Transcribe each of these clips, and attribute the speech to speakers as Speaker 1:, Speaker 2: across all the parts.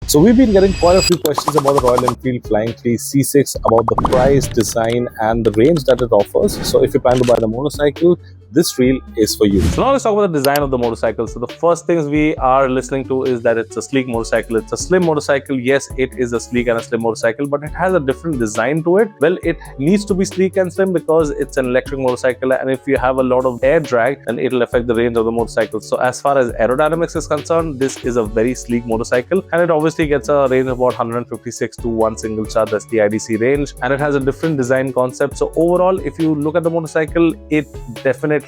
Speaker 1: So we've been getting quite a few questions about the Royal Enfield Flying Flea C6, about the price, design and the range that it offers. So if you plan to buy the motorcycle, this reel is for you. So now let's talk about the design of the motorcycle. So the first things we are listening to is that it's a sleek motorcycle. It's a slim motorcycle. Yes, it is a sleek and a slim motorcycle, but it has a different design to it. Well, it needs to be sleek and slim because it's an electric motorcycle, and if you have a lot of air drag, then it'll affect the range of the motorcycle. So as far as aerodynamics is concerned, this is a very sleek motorcycle, and it obviously gets a range of about 156 to one single charge. That's the IDC range, and it has a different design concept. So overall, if you look at the motorcycle, it definitely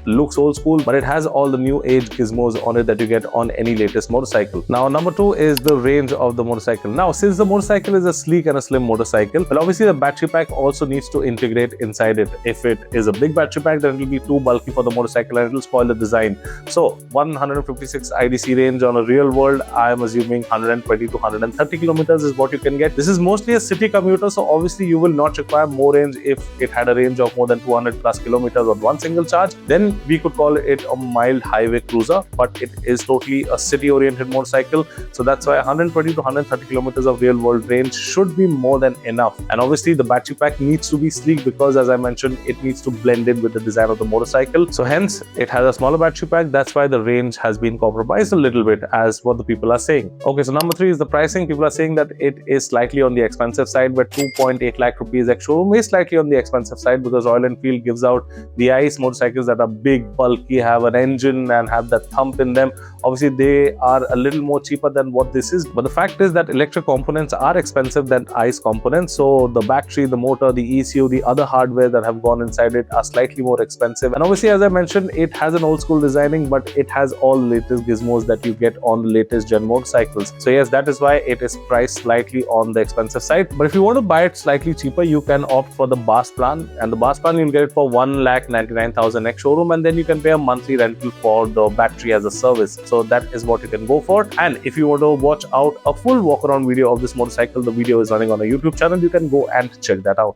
Speaker 1: looks old school, but it has all the new age gizmos on it that you get on any latest motorcycle. Now, number two is the range of the motorcycle. Now, since the motorcycle is a sleek and a slim motorcycle, well, obviously the battery pack also needs to integrate inside it. If it is a big battery pack, then it will be too bulky for the motorcycle and it will spoil the design. So 156 IDC range on a real world, I am assuming 120 to 130 kilometers is what you can get. This is mostly a city commuter, so obviously you will not require more range. If it had a range of more than 200 plus kilometers on one single charge, then we could call it a mild highway cruiser, but it is totally a city oriented motorcycle. So that's why 120 to 130 kilometers of real world range should be more than enough. And obviously the battery pack needs to be sleek because, as I mentioned, it needs to blend in with the design of the motorcycle. So hence it has a smaller battery pack. That's why the range has been compromised a little bit, as what the people are saying. Okay, so number three is the pricing. People are saying that it is slightly on the expensive side, but 2.8 lakh rupees ex-showroom is slightly on the expensive side because Royal Enfield gives out the ICE motorcycles that are big, bulky, have an engine and have that thump in them. Obviously they are a little more cheaper than what this is, but the fact is that electric components are expensive than ICE components. So the battery, the motor, the ECU, the other hardware that have gone inside it are slightly more expensive. And obviously, as I mentioned, it has an old school designing, but it has all the latest gizmos that you get on the latest gen motorcycles. So yes, that is why it is priced slightly on the expensive side. But if you want to buy it slightly cheaper, you can opt for the BAS plan, and the BAS plan you'll get it for 1,99,000 ex-showroom, and then you can pay a monthly rental for the battery as a service. So that is what you can go for. And if you want to watch out a full walk around video of this motorcycle, the video is running on a YouTube channel. You can go and check that out.